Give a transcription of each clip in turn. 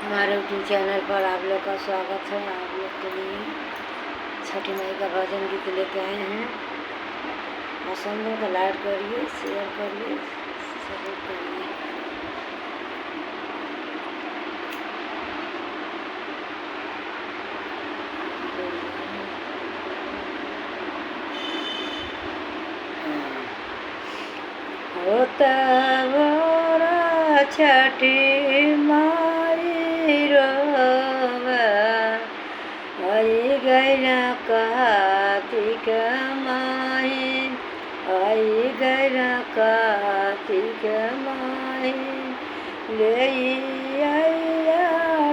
हमारे YouTube channel पर आप लोग का स्वागत है। आप लोग के लिए छठी माई का भजन गीत लेके आए हैं। पसंद हो तो लाइक करिए, शेयर करिए, सपोर्ट करिए। होता बड़ा छठी माई रोवा आई गैया कार्तिक माई, आई गैया कार्तिक माई, ले आइया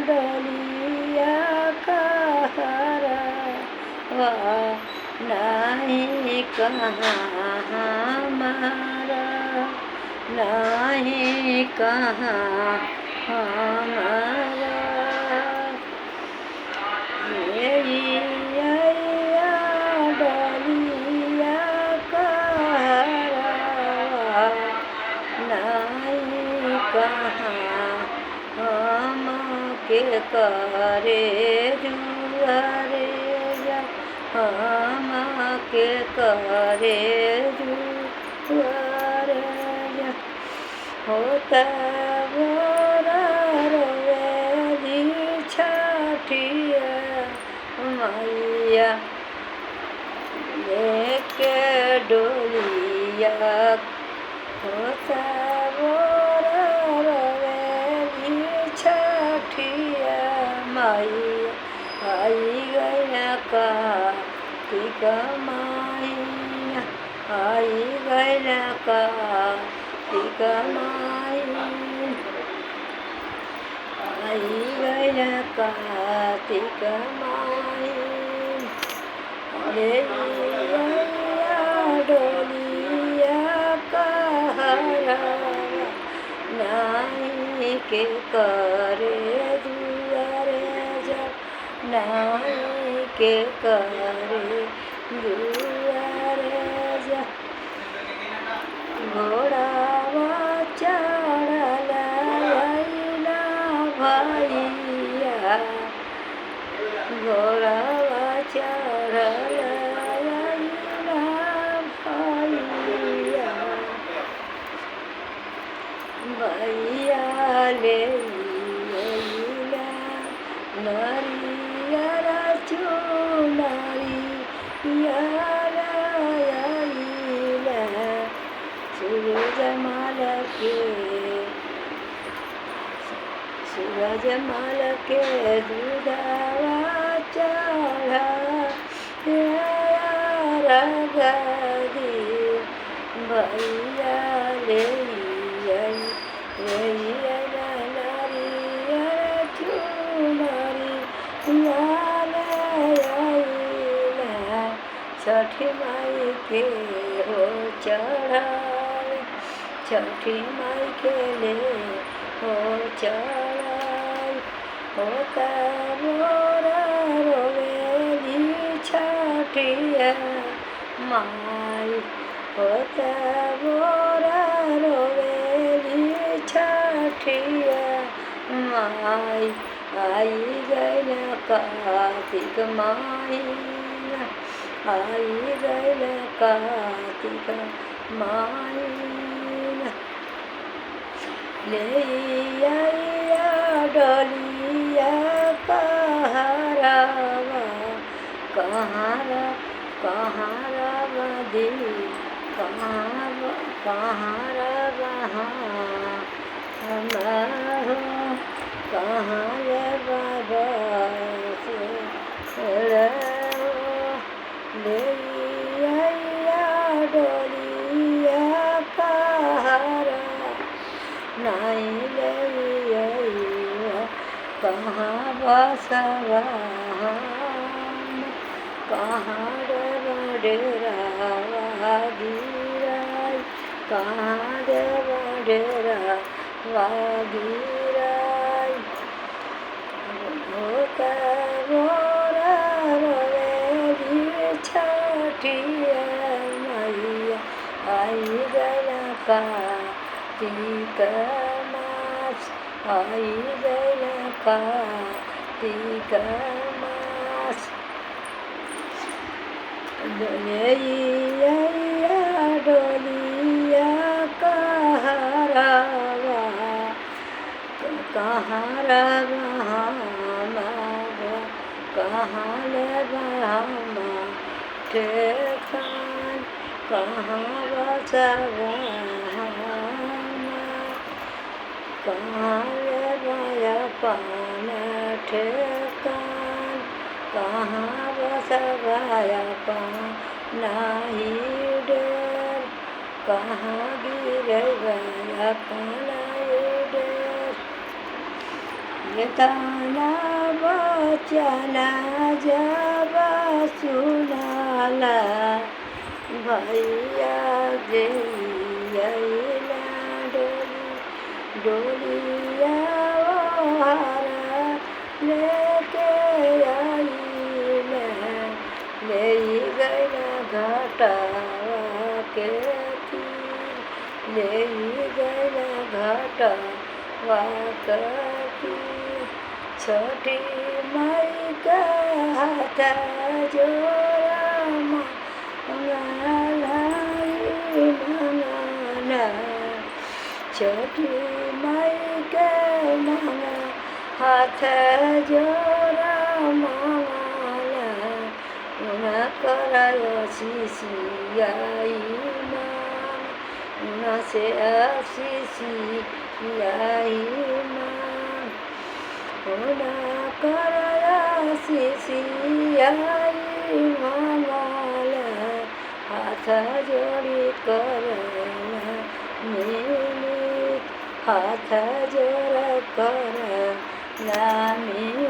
डोलिया कहरवा नहीं कहाँ हमारा, नहीं कहाँ हमारा। मेरी आइया डोलिया कहरवा नहीं कहाँ हम के करे दुआरे जा, हम के करे दुआरे जा। होता बड़ा रोवेली छठिया मैया लेके डोलिया। होता बड़ा रोवेली छठिया मैया आई गया कार्तिक माई, आई गया कार्तिक माई, आई गया कार्तिक माई, ले आइया डोलिया कहरवा नहीं के करे दुआरे जा, नहीं के करे दुआरे जा। घोड़ावा चढ़ल आइला भैया, घोड़ावा चढ़ल आइला भैया, भैया ले अइला नरियर चुनरिया अइला। सूरजमल के दूधवा चढ़ा रगदी, भैया ले नरियर चुनरिया अइला। छठी माई के हो चढ़ावे, छठी माई के ले हो चढ़ाई। होता मोरा रोवेली छठिया माई, होता मोरा रोवेली छठिया माई, आई गया कार्तिक माई, आई गया कार्तिक माई, ले आइया डोलिया कहरवा कहाँ दी, कहाँ रहा हमारो, कहाँ ले बाबा से ले आइया डोलिया कहरवा नहीं ले आइया कहाँ बसवा, कहाँ डेरावा गिराई, कहाँ डेरावा गिराई। होता मोरा रोवेली छठिया मैया आई गया कार्तिक मास, आई गया कार्तिक मास डोलिया डोलिया कहरावा कहाँ ले बहामा ठेकान कहाँ बसवा कहाँ ले बया पान ठेकान कहाँ बसवाया पान नाही डर कहाँ गिरे गया पानाई डर ये ताना बचना जब सुनाला भैया जइला डोलिया ओहरा लेके आइला ले गइला घटावा के तीर ले गइला घटावा के तीर छठी माई का हाथ जोड़ा मंगलाई मंगना छठी माई के मंगा हाथ जोड़ा मंगला उना करायो शिशियाई मान उना से शिशियाई मान उना कराया शिशियाई मंगला हाथ जोड़ी करला मिली हाथ जोड़ करला मिली।